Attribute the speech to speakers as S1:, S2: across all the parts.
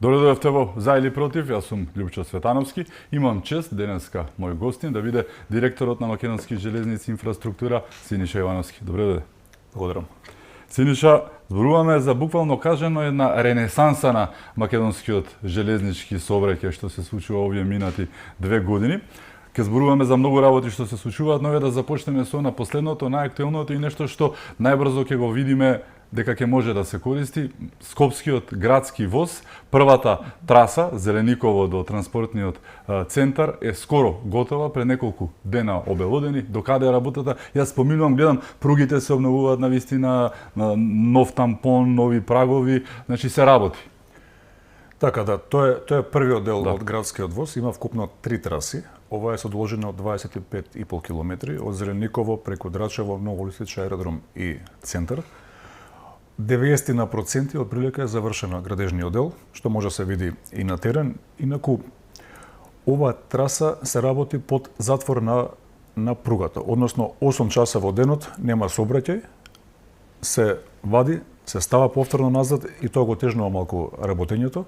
S1: Добре дојдовте во За или против, јас сум Љупчо Светановски. Имам чест денеска мој гостин да биде директорот на Македонски железници инфраструктура Синиша Ивановски. Добре дојде.
S2: Благодарам.
S1: Синиша, зборуваме за буквално кажано една ренесанса на македонскиот железнички сообраќај што се случува овие минати 2 години. Ке зборуваме за многу работи што се случуваат, но е да започнеме со на последното, најактуелното и нешто што најбрзо ќе го видиме дека ќе може да се користи Скопскиот градски воз. Првата траса, Зелениково до транспортниот центар, е скоро готова, пред неколку дена обелодени. До каде е работата? Јас поминувам, гледам, пругите се обновуваат на вистина, нов тампон, нови прагови, значи се работи.
S2: Така да, тоа е првиот дел од градскиот воз, има вкупно 3 траси. Ова е содржина од 25,5 километри од Зелениково преку Драчево, Новолисич аеродром и центар. 90% од прилика е завршена градежниот дел, што може да се види и на терен. Инаку, ова траса се работи под затвор на пругата, односно 8 часа во денот нема сообраќај, се вади, се става повторно назад и тоа го тежнува малку работењето,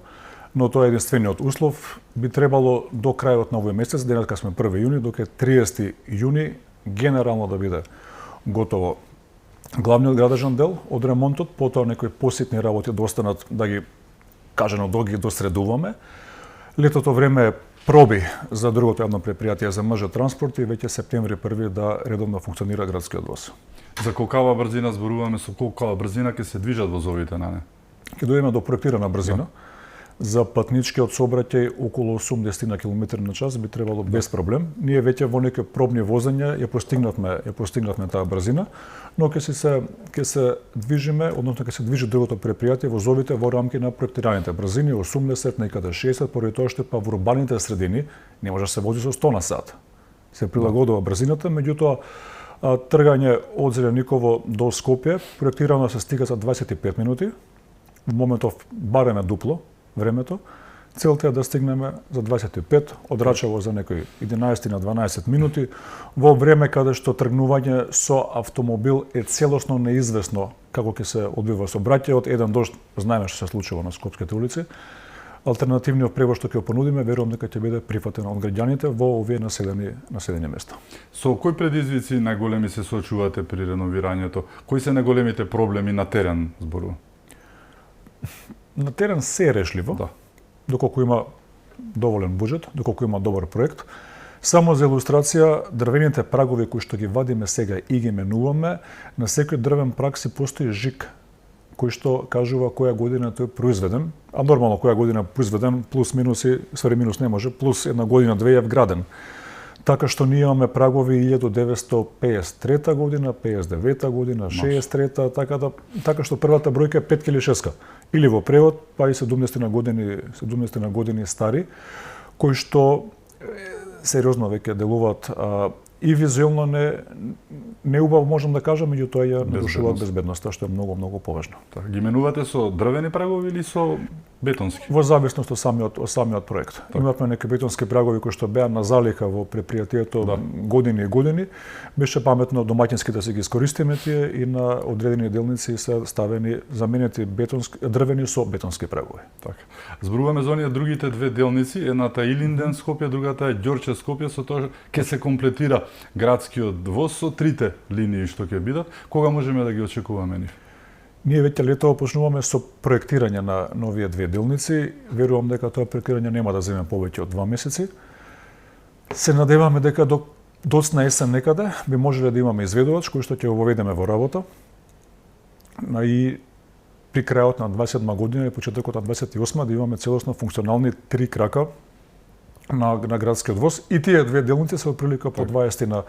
S2: но тоа е единствениот услов. Би требало до крајот на овој месец, денеска сме 1 јуни, доке 30 јуни генерално да биде готово главниот градежен дел од ремонтот, потоа некои поситни работи да останат, да ги кажано да ги досредуваме. Летото време е проби за другото јавно предпријатие за МЖ транспорт и веќе септември 1 да редовно функционира градскиот воз.
S1: За колкава брзина зборуваме, со колкава брзина ќе се движат возовите на не?
S2: Ќе дојдеме до проектирана брзина. За патничкиот сообраќај околу 80 км на час би требало без проблем. Ние веќе во некои пробни возења ја постигнавме таа брзина, но ќе се движиме, односно ќе се движи другото предпријатие возовите во рамки на проектираните брзини 80, некаде 60, поради тоа што во урбаните средини не може да се вози со 100 на сат. Се прилагодува брзината, меѓутоа тргање од Зелениково до Скопје проектирано се стига за 25 минути. Во моментов барем е дупло времето. Целта е да стигнеме за 25, од Рачево за некои 11 на 12 минути, во време каде што тргнување со автомобил е целосно неизвестно како ќе се одвива сообраќајот. Еден дожд знаеме што се случува на скопските улици. Алтернативниот превоз што ќе го понудиме, верувам дека ќе биде прифатен од граѓаните во овие населени места.
S1: Со кои предизвици најголеми се соочувате при реновирањето? Кои се најголемите проблеми на терен, зборувам?
S2: На терен се е решливо, доколку има доволен буџет, доколку има добар проект. Само за илустрација, дрвените прагови кои што ги вадиме сега и ги менуваме, на секој дрвен праг си постои жик, кој што кажува која година тој е произведен, а нормално која година е произведен, плюс минуси, ствари минус не може, плюс една година, две е вграден. Така што ние имаме прагови 1953 година, 59 година, 63-та, така што првата бројка е 5 или 6 или во превод, па и 70 на години стари, кои што сериозно веќе делуваат и визуелно не убаво можам да кажам, меѓутоа ја нарушуваат безбедноста, што е многу поважно.
S1: Так, ги менувате со дрвени прагови или со бетонски?
S2: Во зависност од самиот проект. Так. Имавме некои бетонски прагови кои што беа на залика во предпријатието години и години. Беше паметно домаќински да се ги искористиме тие и на одредени делници се ставени заменети дрвени со бетонски прагови.
S1: Так. Зборуваме за оние другите две делници, едната Илинден Скопје, другата е Ѓорче Скопје, со тоа ќе се комплетира градскиот воз со трите линии што ќе бидат. Кога можеме да ги очекуваме нив?
S2: Ние веќе летово почнуваме со проектирање на новие две делници. Верувам дека тоа проектирање нема да земе повеќе од 2 месеци. Се надеваме дека до доцна есен некаде би можеле да имаме изведувач кој што ќе го воведеме во работа. И при крајот на 27 година и почетокот на 28 да имаме целосно функционални 3 крака на градскиот воз. И тие две делници се отприлика по 20 на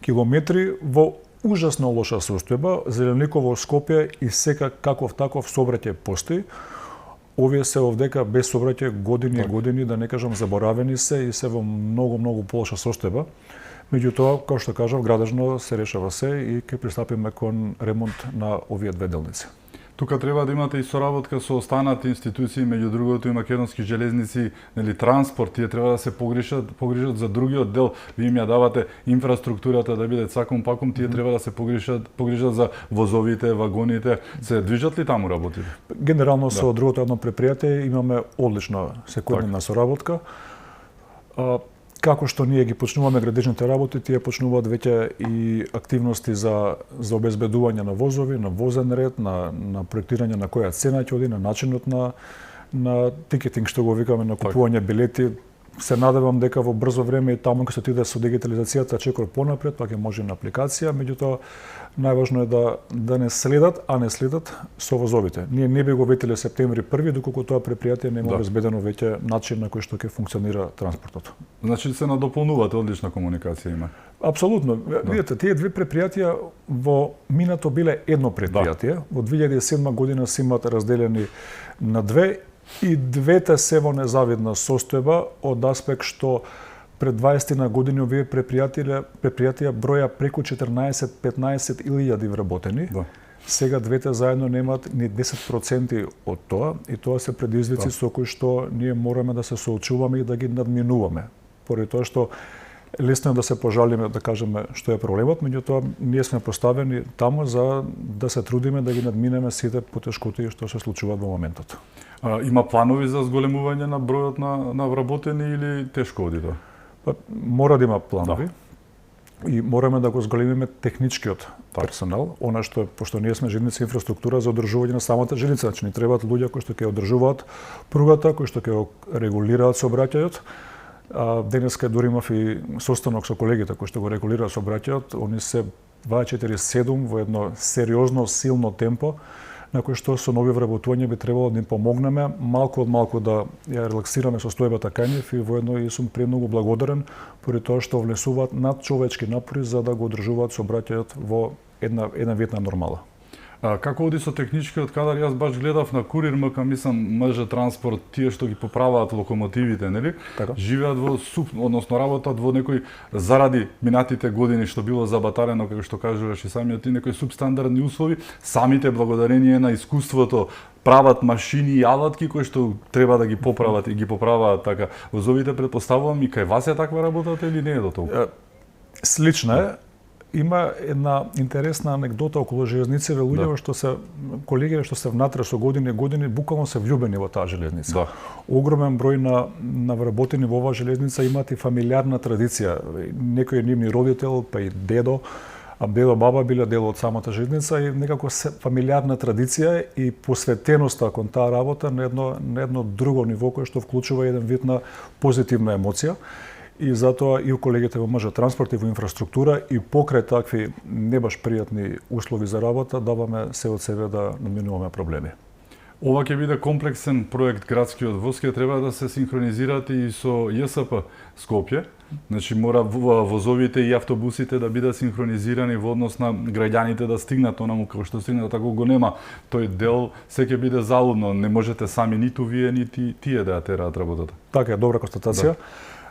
S2: километри во ужасно лоша состојба. Зелениково, Скопје и сека каков таков сообраќај постои. Овие се овдека без сообраќај години и години, да не кажам заборавени се и се во многу полоша состојба. Меѓутоа, како што кажав, градежно се решава се и ќе пристапиме кон ремонт на овие две делници.
S1: Тука треба да имате и соработка со останати институции, меѓу другото и македонски железници, нели транспорт, тие треба да се погрижат за другиот дел. Ви им ја давате инфраструктурата да биде цакум пакум, тие треба да се погрижат за возовите, вагоните. Се движат ли таму работите?
S2: Генерално со другото едно предпријатие имаме одлична секојдневна соработка. Како што ние ги почнуваме градежните работи, тие почнуваат веќе и активности за обезбедување на возови, на возен ред, на проектирање на која цена ќе оди, на начинот на тикетинг, што го викаме, на купување билети. Се надевам дека во брзо време и таму ќе се отиде со дигитализацијата чекор понапред, па ќе може на апликација, меѓутоа најважно е да не следат, а не следат со возовите. Ние не би го ветиле септември 1, доколку тоа предпријатие нема обезбедено веќе начин на кој што ќе функционира транспортот.
S1: Значи се надополнувате, одлична комуникација има.
S2: Апсолутно. Видете, тие две предпријатија во минато биле едно предпријатие. Во 2007 година се имаат разделени на две и двете се во незавидна состојба од аспект што пред 20 на години овие предпријатија броја преку 14-15 илјади вработени. Сега двете заедно немаат ни 10% од тоа и тоа се предизвици со кои што ние мораме да се соочуваме и да ги надминуваме. Поради тоа што лесно е да се пожалиме, да кажеме што е проблемот, меѓутоа ние сме поставени таму за да се трудиме да ги надминеме сите потешкоти што се случуваат во моментот.
S1: Има планови за зголемување на бројот на вработени или тешко оди тоа?
S2: Мора да има планови и мораме да го зголемиме техничкиот персонал, она што пошто ние сме железница инфраструктура за одржување на самата железница, значи ни требаат луѓе кои што ќе одржуваат пругата, кои што ќе регулираат сообраќајот. Денеска дури имав и состанок со колегите кои што го регулираат сообраќајот, они се 24/7 во едно сериозно, силно темпо, на кој што со нови вработувања би требало да им помогнеме малку од малку да ја релаксираме состојбата кај нив и воедно и сум премногу благодарен поради тоа што внесуваат надчовечки напори за да го одржуваат сообраќајот во една вид на нормала.
S1: Како оди со техничкиот кадар? Јас баш гледав на Курир МК, мислам, МЖ Транспорт, тие што ги поправаат локомотивите, нели?
S2: Така.
S1: Живеат односно работат во некои заради минатите години што било забатарено, како што кажуваш и самиот ти, некои субстандардни услови, самите благодарение на искуството прават машини и алатки кои што треба да ги поправат и ги поправаат така. Возовите предпоставувам и кај вас е таква работата или не е до толку?
S2: Слична е. Има една интересна анегдота околу железниците, луѓе што се колеги што се внатре со години буквално се влюбени во таа железница. Огромен број на вработени во оваа железница имаат и фамилиарна традиција. Некој нивни родител, па и дедо, дедо баба биле дел од самата железница и некако фамилиарна традиција и посветеноста кон таа работа на едно друго ниво кој што вклучува еден вид на позитивна емоција. И затоа и у колегите во МЖ Транспорт и во инфраструктура и покрај такви не баш пријатни услови за работа даваме се од себе да наминуваме проблеми.
S1: Ова ќе биде комплексен проект градскиот воз, ќе треба да се синхронизираат и со ЈСП Скопје. Значи мора возовите и автобусите да бидат синхронизирани во однос на граѓаните да стигнат онаму како што стигнат, ако го нема тој дел, се ќе биде залудно, не можете сами ниту вие нити тие да ја тераат работата.
S2: Така е, добра констатација.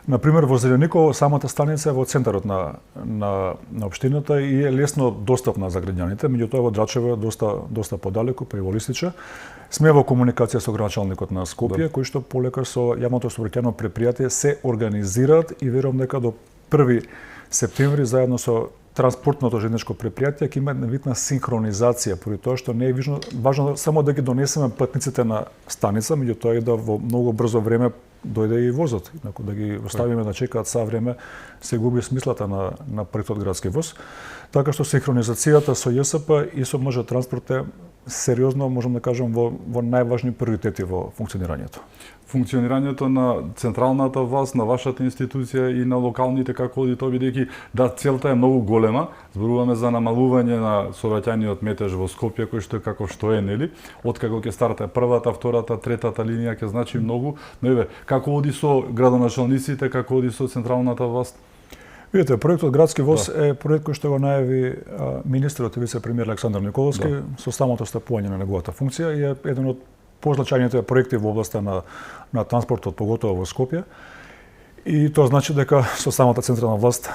S2: Например, во Зелениково самата станица е во центарот на општината и е лесно достапна за граѓаните, меѓутоа во Драчево е доста подалеку, па и во Лисиче. Сме во комуникација со градоначалникот на Скопје, кој што полека со јавното сообраќајно предпријатие се организираат и верувам дека до 1 септември заедно со транспортното железничко предпријатие ќе има вид на синхронизација, поради тоа што не е важно само да ги донесеме патниците на станица, меѓутоа и да во многу брзо време дојде и возот. Инаку да ги оставиме да чекаат са време, се губи смислата на проектот градски воз. Така што синхронизацијата со ЈСП и со МЖ Транспорт е сериозно, можам да кажам, во најважни приоритети во функционирањето.
S1: Функционирањето на централната власт, на вашата институција и на локалните, како оди тоа, бидејќи целта е многу голема. Зборуваме за намалување на сообраќајниот метеж во Скопје, кој што е како што е, нели? Откако ќе старта првата, втората, третата линија ќе значи многу. Но еве, како оди со градоначалниците, како оди со централната власт?
S2: Видете, проектот градски воз е проект кој што го најави министерот и вице-премиер Александар Николовски со самото стапување на неговата функција и е еден од позначајните проекти во областа на транспортот, поготово во Скопје. И тоа значи дека со самата централна власт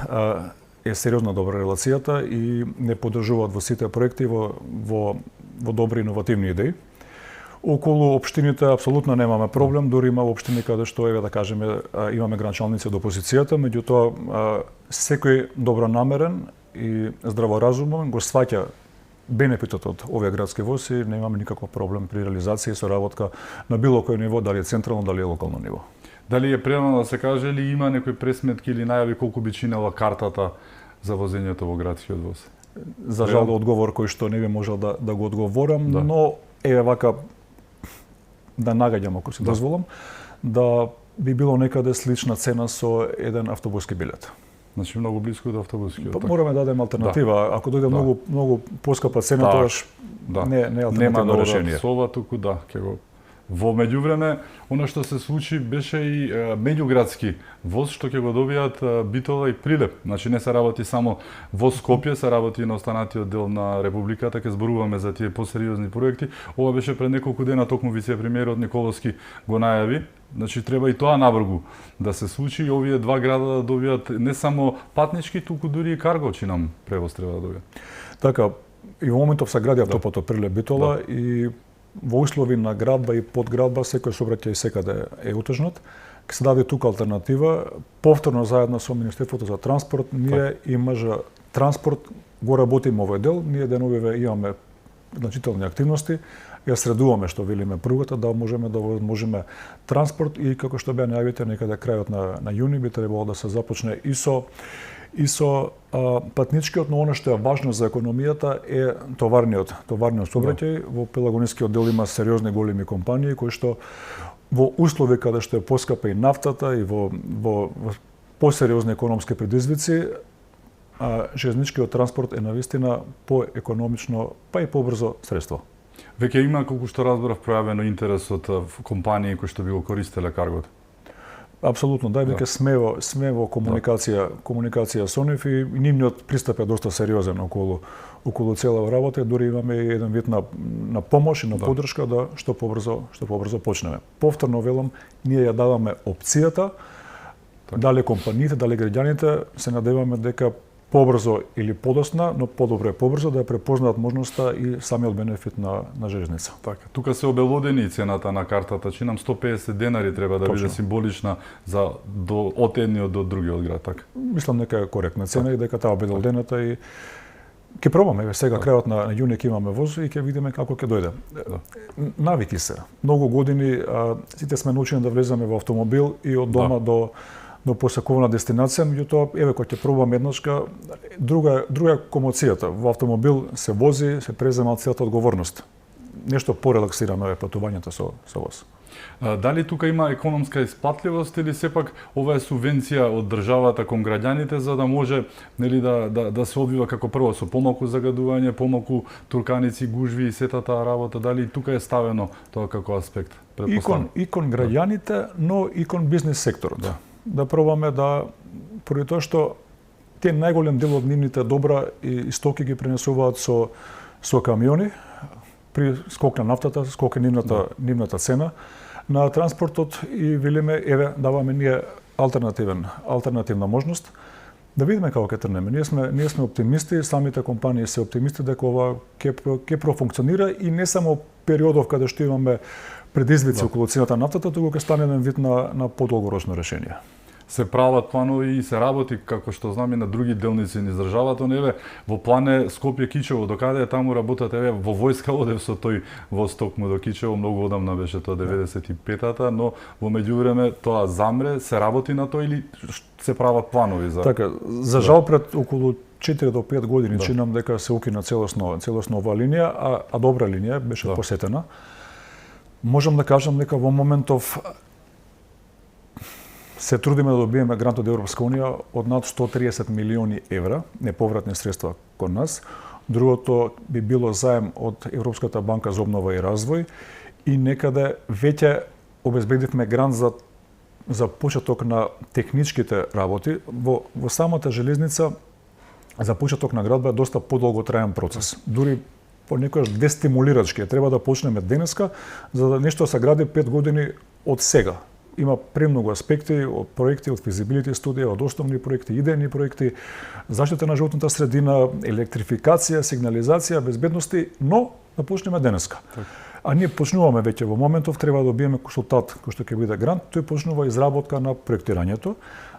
S2: е сериозно добра релацијата и не поддржуваат во сите проекти во во добри иновативни идеи. Околу општините апсолутно немаме проблем, дури има општини каде што еве да кажеме имаме граначалници од опозицијата, меѓутоа секој добронамерен и здраворазумен го сваќа бенефитот од овие градски воз и немаме никаков проблем при реализација и соработка на било кој ниво, дали е централно, дали е локално ниво.
S1: Дали е прерано да се каже или има некои пресметки или најави колку би чинела картата за возењето во градскиот воз?
S2: За жал одговор кој што не би можел да го одговорам,
S1: Да.
S2: но еве вака да нагаѓам ако се дозволам, да би било некаде слична цена со еден автобуски билет.
S1: Значи многу близко до автобускиот.
S2: Па мораме да дадеме алтернатива. Ако дојде многу поскапа цена,
S1: Так,
S2: тогаш не е алтернативно решение.
S1: Нема туку ќе го. Во меѓувреме, она што се случи беше и меѓуградски воз што ќе го добијат Битола и Прилеп. Значи не се работи само во Скопје, се работи и на останатиот дел на републиката, ќе зборуваме за тие посериозни проекти. Ова беше пред неколку дена токму вице-премиерот Николовски го најави. Значи треба и тоа набргу да се случи и овие два града да добијат не само патнички, туку дури и каргочи нам превоз треба да добијат.
S2: Така, и во моментов се гради автопатот Прилеп Битола и во услови на градба и подградба секој сообраќај секаде е утежнат. Ке се даде тука алтернатива, повторно заедно со Министерството за транспорт, ние и МЖ транспорт го работиме овој дел, ние деновиве имаме значителни активности, ја средуваме што велиме пругата да можеме да возможиме транспорт и како што беа најавите некаде крајот на јуни би требало да се започне и со патничкиот, но она што е важно за економијата е товарниот сообраќај. Во Пелагонискиот дел има сериозни големи компании кои што во услови каде што е поскапа и нафтата и во посериозни економски предизвици, железничкиот транспорт е навистина поекономично, па и побрзо средство.
S1: Веќе има, колку што разбрав, пројавено интерес од компании кои што би го користеле каргото.
S2: Апсолутно, веќе сме во комуникација со нив и нивниот пристап е доста сериозен околу цела работа, дури имаме еден вид на помош и на поддршка да што побрзо почнеме. Повторно велам, ние ја даваме опцијата, дали компаниите, дали граѓаните се надеваме дека побрзо или подоцна, но подобро е побрзо да ја препознаат можноста и самиот бенефит на железница.
S1: Така, тука се обелодени цената на картата, чинам 150 денари треба да биде символична за од едниот до другиот град, така.
S2: Мислам дека е коректна цена и дека таа обелодената и ќе пробаме сега крајот на јуни ќе имаме воз и ќе видиме како ќе дојде. Навики се. Многу години сите сме научени да влеземе во автомобил и од дома до посакувана дестинација, меѓутоа еве кога ќе пробаме еднашка, друга комоцијата. Во автомобил се вози, се презема целата одговорност. Нешто порелаксирано е патувањето со воз.
S1: Дали тука има економска исплатливост или сепак ова е субвенција од државата кон граѓаните за да може нели да се одвива како прво со помалку загадување, помалку турканици, гужви и сета таа работа, дали тука е ставено тоа како аспект?
S2: И кон граѓаните, но и кон бизнис секторот. Да пробаме поради тоа што те најголем дел од нивните добра и стоки ги пренесуваат со камиони, при скок на нафтата, скок е нивната цена на транспортот и велиме еве даваме ние алтернативна можност да видиме како ќе трнеме. Ние сме оптимисти, самите компании се оптимисти дека ова ќе профункционира и не само периодов каде што имаме предизвици околу цената на нафтата, туку ќе стане еден вид на подолгорочно решение.
S1: Се прават планови и се работи, како што знаме, на други делници низ државата, еве во план е Скопје Кичево, докаде е таму работат, еве во војска одев со тој воз токму до Кичево, многу одамна беше тоа 95-та, но во меѓувреме тоа замре, се работи на тоа или се прават планови за...
S2: Така, за жал пред околу 4 до 5 години чинам дека се укина целосно оваа линија, а добра линија беше посетена. Можам да кажам дека во моментов се трудиме да добиеме грант од Европска унија од над 130 милиони евра, неповратни средства кон нас. Другото би било заем од Европската банка за обнова и развој и некаде веќе обезбедивме грант за почеток на техничките работи. Во самата железница за почеток на градба е доста подолготраен процес. Дури понекогаш дестимулирачки. Треба да почнеме денеска за да нешто се гради 5 години од сега. Има премногу аспекти од проекти, од физибилити студија, од основни проекти, идејни проекти, заштита на животната средина, електрификација, сигнализација, безбедности, но да почнеме денеска. А ние почнуваме веќе во моментов, треба да добиеме консултат кој што ќе биде грант, тој почнува изработка на проектирањето,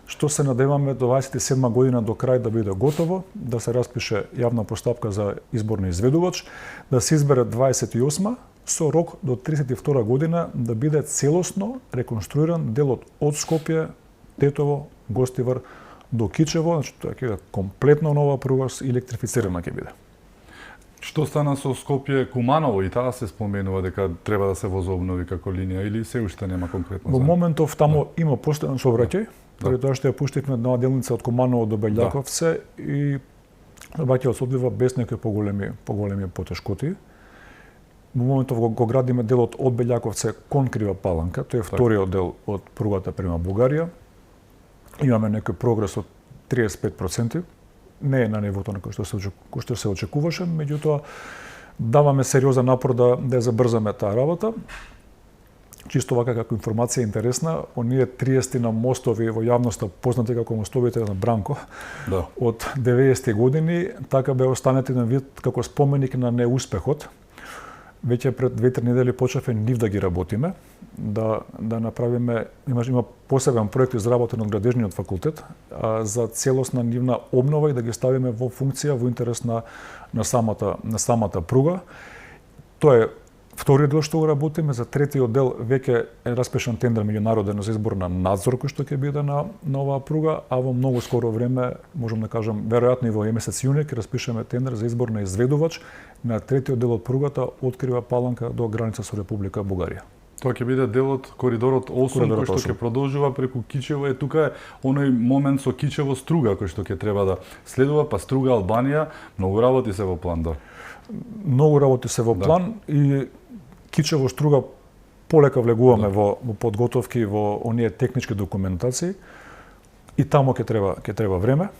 S2: што се надеваме до 27 година до крај да биде готово, да се распише јавна постапка за избор на изведувач, да се избере 28 со рок до 32 година да биде целосно реконструиран делот од Скопје, Тетово, Гостивар до Кичево, значи тоа ќе биде комплетно нова пруга, електрифицирана ќе биде.
S1: Што стана со Скопје Куманово, и таа се споменува дека треба да се возобнови како линија, или се уште нема конкретно?
S2: Во моментов таму има постојан сообраќај, поради тоа што ја пуштивме на делница од Куманово до Белјаковце и сообраќајот се одлива без некои поголеми потешкоти. Во моментов го градиме делот од Белјаковце кон Крива Паланка, тој е вториот дел од пругата према Бугарија. Имаме некој прогрес од 35%. Не е на нивото на кој што се очекуваше, меѓутоа даваме сериозен напор да ја забрзаме таа работа. Чисто вака како информација интересна, оние 30 на мостови во јавноста познати како мостовите на Бранко, од 90-ти години, така бе останати на вид како споменик на неуспехот. Веќе пред 2-3 недели почнавме нив да ги работиме, да направиме, има посебен проект изработен од Градежниот факултет за целосна нивна обнова и да ги ставиме во функција во интерес на самата пруга. Тоа е вториот дел што го работиме, за третиот дел веќе е распишан тендер меѓународен за избор на надзор кој што ќе биде на оваа пруга, а во многу скоро време, можам да кажам, веројатно и во месец јуни ќе распишеме тендер за избор на изведувач на третиот дел од пругата од Крива Паланка до граница со Република Бугарија.
S1: Тоа ќе биде дел од коридорот 8 кој што ќе продолжува преку Кичево. Е тука е оној момент со Кичево Струга кој што ќе треба да следува, па Струга Албанија, многу работи се во план, да.
S2: Многу работи се во план и Кичево Струга полека влегуваме во подготовки, во оние технички документации и тамо ќе треба време,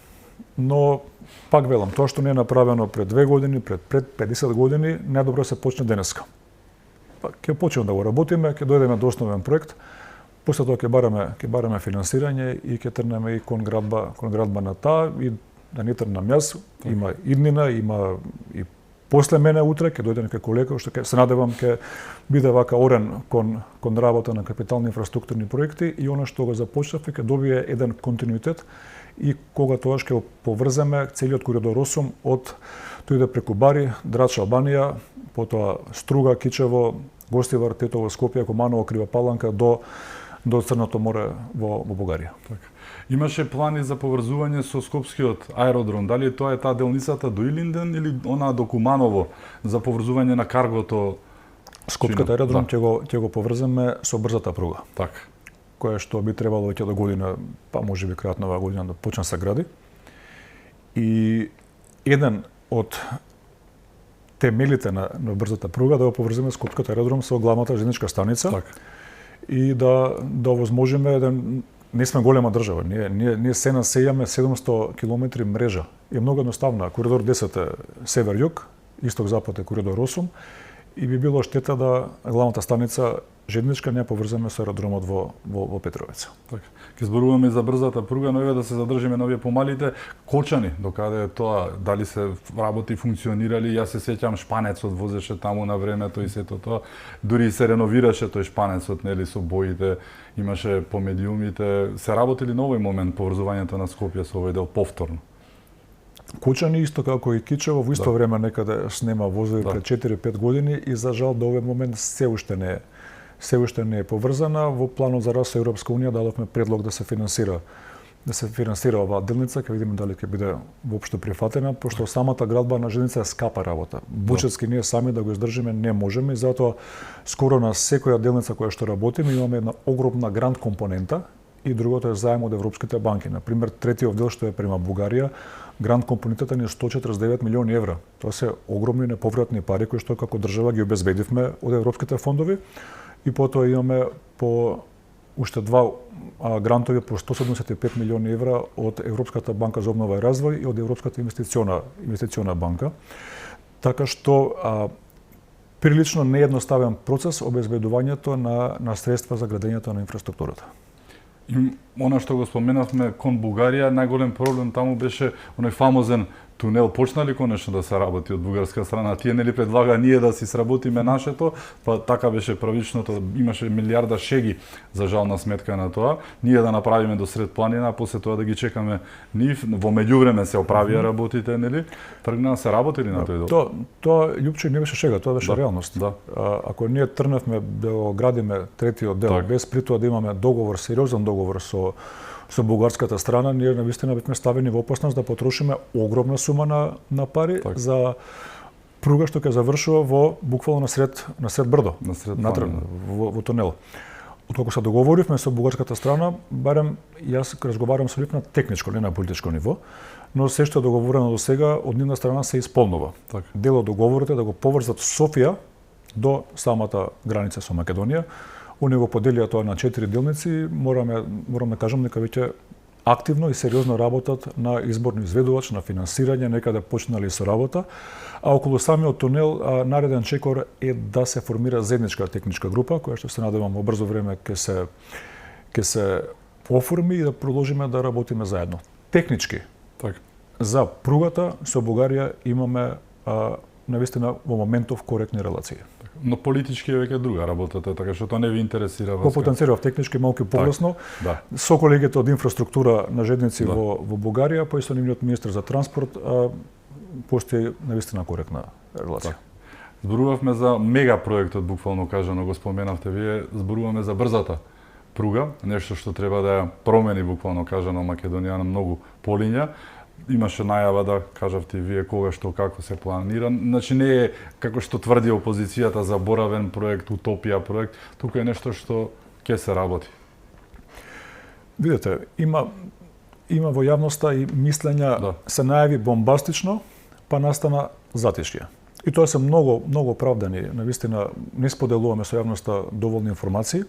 S2: но пак велам, тоа што не е направено пред 2 години, пред 50 години, најдобро се почне денеска. Па ќе почнеме да го работиме, ќе дојдеме до основен проект, после тоа ќе бараме финансирање и ќе трнеме и кон градба на таа и да не трнам јас, има иднина, има и после мене утре ќе дојде некој колега што се надевам ќе биде вака орен кон работа на капитални инфраструктурни проекти и она што го започнавме ќе добие еден континуитет и кога тоа ќе поврземе целиот коридор 8 од тој да преку Бари, Драч, Албанија, потоа Струга, Кичево, Гостивар, Тетово, Скопје, Куманово, Крива Паланка до Црното море во Бугарија.
S1: Така. Имаше плани за поврзување со Скопскиот аеродром. Дали тоа е таа делницата до Илинден или она до Куманово за поврзување на каргото?
S2: Скопскиот аеродром ќе го поврземе со брзата пруга.
S1: Така.
S2: Која што би требало веќе до година, па можеби крајот на оваа година да почне се гради. И еден од темелите на брзата пруга да го поврземе Скопскиот аеродром со главната железничка станица.
S1: Так.
S2: И да овозможиме да не сме голема држава. Ние се насејаме 700 километри мрежа. Е многу едноставна. Коридор 10 е север-југ, исток-запад е коридор 8 и би било штета да главната станица железничка не поврземе со аеродромот во Петровец.
S1: Така. Ке зборуваме за брзата пруга, но еве да се задржиме на овие помалите Кочани, докаде е тоа, дали се работи функционирали, јас се сеќам Шпанецот возеше таму на времето и сето тоа, дури се реновираше тој Шпанецот, нели, со боите, имаше по медиумите, се работили на овој момент поврзувањето на Скопје со овој дел повторно.
S2: Кочани исто како и Кичево во исто време некаде снема возови пред 4-5 години и за жал до овој момент се уште не е поврзана. Во планот за раст со Европска унија дадовме предлог да се финансира оваа делница, ќе видиме дали ќе биде воопшто прифатена, пошто самата градба на железница е скапа работа. Буџетски ние сами да го издржиме не можеме и затоа скоро на секоја делница која што работиме имаме една огромна грант компонента и другото е заем од европските банки. На пример, третиот дел што е према Бугарија, грант компонентата ни е 149 милиони евра. Тоа се огромни неповратни пари кои што како држава ги обезбедивме од европските фондови. И потоа имаме по уште два грантови по 175 милиони евра од Европската банка за обнова и развој и од Европската инвестициона банка. Така што прилично неедноставен процес обезбедувањето на средства за градењето на инфраструктурата.
S1: И она што го споменавме кон Бугарија, најголем проблем таму беше оној фамозен тунел почна ли конечно да се работи од бугарска страна? Тие нели предлага ние да си сработиме нашето, па така беше правичното, имаше милиарда шеги за жална сметка на тоа. Ние да направиме до сред планина, а после тоа да ги чекаме нив. Во меѓувреме се оправија работите, нели? Тргна се работи ли на тој дел?
S2: Тоа Љупче не беше шега, тоа беше реалност.
S1: Да.
S2: Ако ние тргнавме да го градиме третиот дел без при тоа да имаме договор, сериозен договор со бугарската страна, ние навистина бевме ставени во опасност да потрошиме огромна сума на пари за пруга што ќе завршува буквално на сред брдо, натрг во тунел. Откако се договоривме со бугарската страна, барем јас разговарам со нив на техничко, не на политичко ниво, но се што е договорено до сега од нивна страна се исполнува. Дел од договорот е да го поврзат Софија до самата граница со Македонија. Они го поделија тоа на 4 делници, морам да кажам дека веќе активно и сериозно работат на изборни изведувач, на финансирање, некаде почнали со работа, а околу самиот тунел нареден чекор е да се формира заедничка техничка група, која што се надевам во брзо време ќе се оформи и да продолжиме да работиме заедно. Технички, за пругата со Бугарија имаме навистина во моментов коректни релации.
S1: Но политички е веќе друга работата, така што тоа не ви интересира вас.
S2: Го потенцирав технички малку полесно. Со колегите од инфраструктура на железници во Бугарија, па и со нивниот министер за транспорт, постои навистина коректна релација.
S1: Зборувавме за мега проектот, буквално кажано, го споменавте вие, зборуваме за брзата пруга, нешто што треба да ја промени, буквално кажано, Македонија на многу полиња. Имаше најава да кажавте вие кога што како се планира. Значи не е како што тврди опозицијата заборавен проект, утопија проект, тука е нешто што ќе се работи.
S2: Видете, има во јавноста и мислења се најави бомбастично, па настана затишје. И тоа се многу оправдани. Навистина не споделуваме со јавноста доволни информации.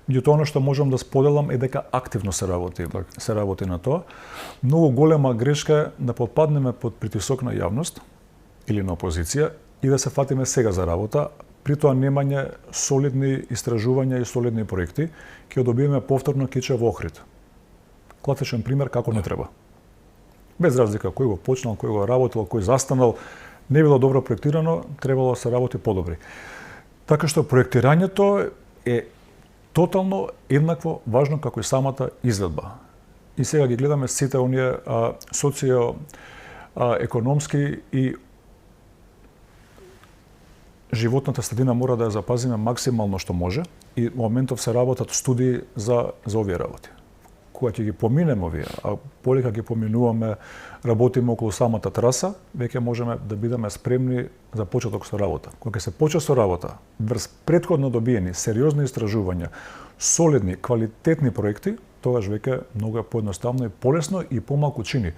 S2: Меѓутоа, оно што можам да споделам е дека активно се работи на тоа. Многу голема грешка е да подпаднеме под притисок на јавност или на опозиција и да се фатиме сега за работа, при тоа немање солидни истражувања и солидни проекти, ќе добиеме повторно кича во Охрид. Класичен пример како не треба. Без разлика кој го почнал, кој го работил, кој застанал, не било добро проектирано, требало да се работи подобри. Така што проектирањето е тотално еднакво важно како и самата изведба. И сега ги гледаме сите оние социо-економски и животната средина мора да ја запазиме максимално што може и во моментов се работат студии за овие работи. Кога ќе ги поминеме овие, а полека ги поминуваме, работиме околу самата траса, веќе можеме да бидеме спремни за почеток со работа. Кога ќе се почне со работа, врз претходно добиени сериозни истражувања, солидни, квалитетни проекти, тогаш веќе многу е поедноставно и полесно и помалку чини.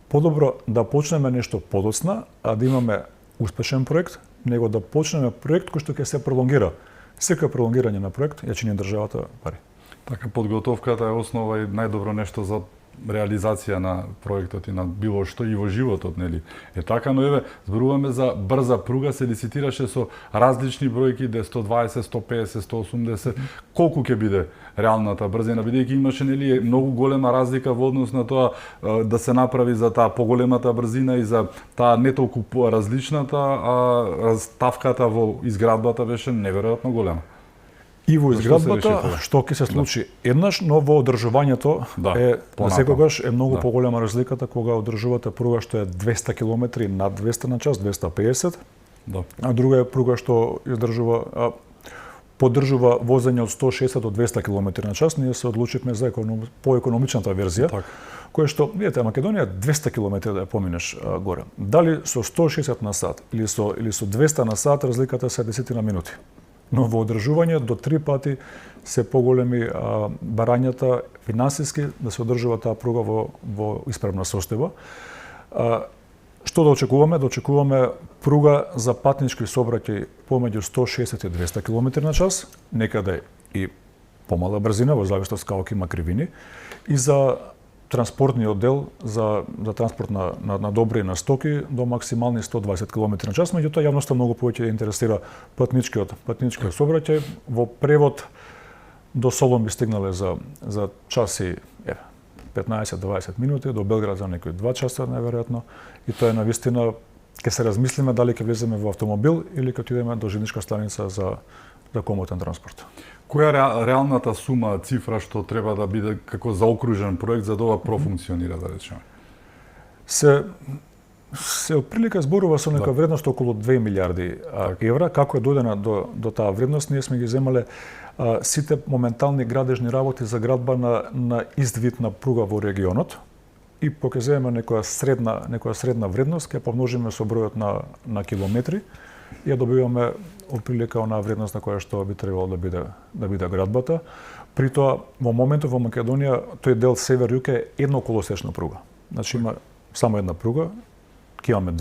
S2: Подобро да почнеме нешто подоцна, а да имаме успешен проект, него да почнеме проект кој што ќе се пролонгира. Секој пролонгирање на проект ја чини државата пари.
S1: Така, подготовката е основа и најдобро нешто за реализација на проектот и на било што и во животот, нели? Е така, но еве, зборуваме за брза пруга, се лицитираше со различни бројки, 120, 150, 180, колку ќе биде реалната брзина, бидејќи имаше нели многу голема разлика во однос на тоа да се направи за таа поголемата брзина и за таа не толку различната, а ставката во изградбата беше неверојатно голема.
S2: И во изградбата, што ќе се случи еднаш, но во одржувањето е секогаш е многу поголема разликата кога одржувате пруга што е 200 км над 200 на час, 250, а друга е пруга што поддржува возење од 160 до 200 км на час. Ние се одлучивме за поекономичната верзија, која што, видите, Македонија 200 км да ја поминеш горе. Дали со 160 на сат или со 200 на сат, разликата се 10 на минути. Но во одржување до 3 пати се поголеми барањата финансиски да се одржува таа пруга во исправна состојба. Што да очекуваме? Да очекуваме пруга за патнички сообраќај помеѓу 160 и 200 км на час, некаде и помала брзина, во зависност како има кривини, и за транспортниот дел за транспорт на добри и на стоки до максимални 120 км на час, меѓутоа јавноста многу повеќе интересира патничкиот сообраќај. Во превод до Солун би стигнале за час и 15-20 минути, до Белград за некои 2 часа најверојатно, и тоа е навистина ќе се размислиме дали ќе влеземе во автомобил или ќе отидеме до железничка станица за комотен транспорт.
S1: Која е реалната сума, цифра што треба да биде како заокружен проект за да ова профункционира, да речеме?
S2: Се отприлика зборува со нека вредност околу 2 милиарди евра. Како е дојдена до таа вредност, ние сме ги земале сите моментални градежни работи за градба на ист вид на пруга во регионот, и ќе земеме некоја средна вредност, ќе помножиме со бројот на километри и ја добиваме отприлика онаа вредност на која што би требало да биде градбата. При тоа, во моментот во Македонија, тој дел север-југ е едноколосечна пруга. Значи има само една пруга, ќе имаме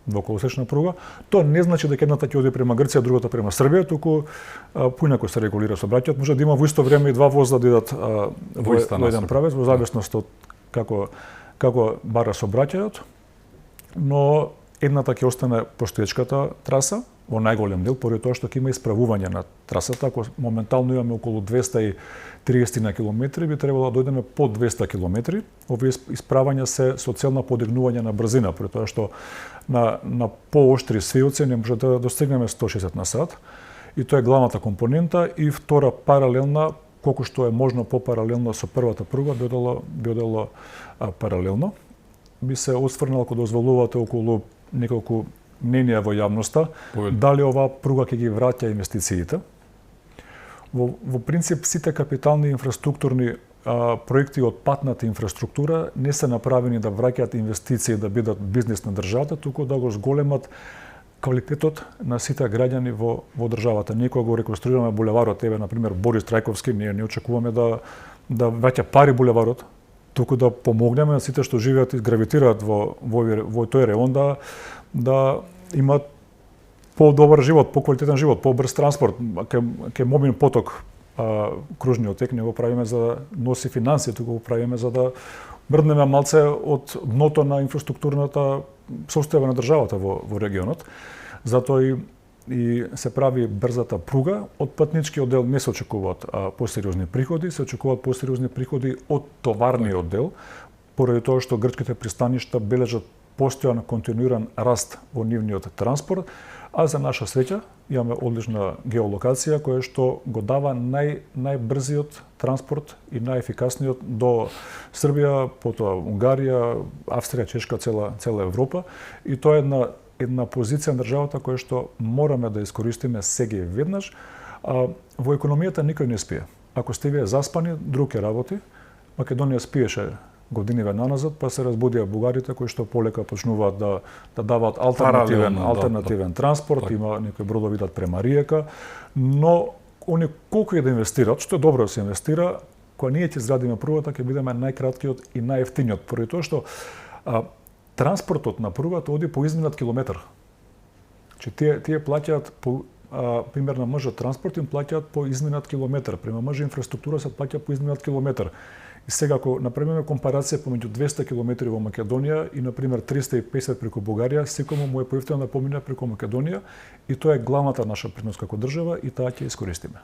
S2: двоколосечна пруга. Тоа не значи дека едната ќе оди према Грција, другата према Србија, туку поинаку се регулира сообраќајот. Може да има во исто време и два воза да идат во еден правец, во зависност од како бара сообраќајот, но едната ќе остане постоечката траса во најголем дел, поради тоа што ќе има исправување на трасата. Ако моментално имаме околу 230 на километри, би требало да дојдеме под 200 километри. Овие исправања се со цел на подигнување на брзина, поради тоа што на пооштри свиоци не може да достигнеме 160 на сат. И тоа е главната компонента, и втора паралелна, колку што е можно попаралелно со првата пруга, би одело паралелно. Би се осврнал, ако дозволувате, околу неколку мненија во јавноста, дали оваа пруга ќе ги враќа инвестициите. Во принцип, сите капитални инфраструктурни проекти од патната инфраструктура не се направени да враќаат инвестиции да бидат бизнис на државата, туку да го зголемат квалитетот на сите граѓани во државата. Ние кога го реконструираме булеварот, на пример Борис Трајковски, ние не очекуваме да враќа пари булеварот, туку да помогнеме на сите што живеат и гравитираат во тој реон да имаат подобар живот, поквалитетен живот, побрз транспорт. Ке мобилен поток, кружниот тек не го правиме за да носи финансии, туку го правиме за да мрднеме малце од дното на инфраструктурната состојба на државата во регионот. Затоа и се прави брзата пруга. Од патничкиот дел не се очекуваат посериозни приходи, се очекуваат посериозни приходи од товарниот дел, поради тоа што грчките пристаништа бележат постојан континуиран раст во нивниот транспорт, а за наша среќа имаме одлична геолокација која што го дава најбрзиот транспорт и најефикасниот до Србија, потоа Унгарија, Австрија, Чешка, цела Европа, и тоа е една позиција на државата која што мораме да искористиме сега и веднаш. Во економијата никој не спие. Ако сте вие заспани, друг е работи. Македонија спиеше годиниве наназад, па се разбудија бугарите кои што полека почнуваат да даваат алтернативен транспорт, има некои бродови идат према риека, но они колку и да инвестираат, што е добро да се инвестира, кога ние ќе изградиме пругата, ќе бидеме најкраткиот и најевтиниот, поради тоа што транспортот на пругата оди по изминат километар. Че тие плаќаат примерно МЖ транспорт им плаќаат по изминат километар, према МЖ инфраструктура се плаќа по изминат километар. И сега, ако направиме компарација помеѓу 200 километри во Македонија и, например, 350 преку Бугарија, секому му е поевтино да помине преку Македонија, и тоа е главната наша предност како држава, и таа ќе искористиме.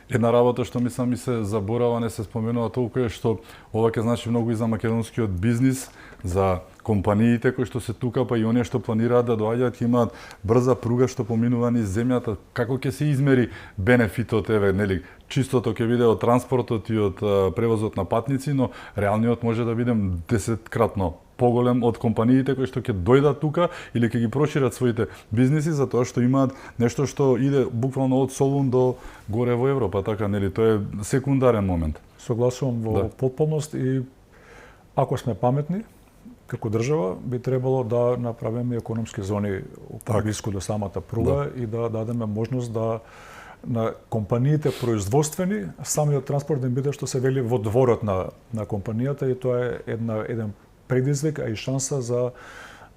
S1: Една работа што ми се заборава, не се споменува толку, е што ова ќе значи многу и за македонскиот бизнис, за компаниите кои што се тука, па и оние што планираат да доаѓаат, ќе имаат брза пруга што поминува низ земјата. Како ќе се измери бенефитот, нели, чистото ќе биде од транспортот и од превозот на патници, но реалниот може да биде 10-кратно поголем од компаниите кои што ќе дојдат тука или ќе ги прошират своите бизниси, затоа што имаат нешто што иде буквално од Солун до горе во Европа, така, нели, тоа е секундарен момент.
S2: Согласувам во потполност, и ако сме паметни, како држава би требало да направиме економски зони блиску до самата пруга и да дадеме можност на компаниите производствени, самиот транспорт да биде што се вели во дворот на компанијата, и тоа е еден предизвик, а и шанса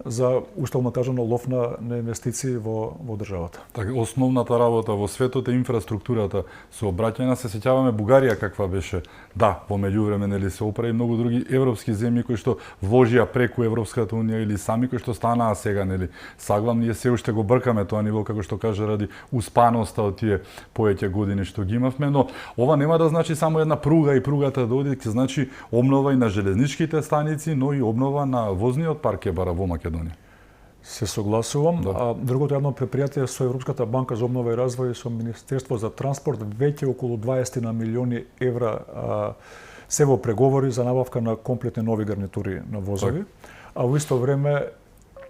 S2: за уставно кажано лов на инвестиции во државата.
S1: Така, основната работа во светот е инфраструктурата. Со обраќање се сеќаваме Бугарија каква беше. Да, во меѓувреме нели се оправи многу други европски земји кои што вложија преку Европската унија или сами кои што станаа сега нели. Саглам ние се уште го бркаме тоа ниво како што каже ради успаноста од тие повеќе години што ги имавме, но ова нема да значи само една пруга и пругата да оди, ќе значи обнова и на железничките станици, но и обнова на возниот парк е бара во Македонија.
S2: Се согласувам.
S1: Да.
S2: Другото јавно предпријатие со Европската банка за обнова и развој и со Министерство за транспорт веќе околу 20 на милиони евра се во преговори за набавка на комплетни нови гарнитури на возови, а во исто време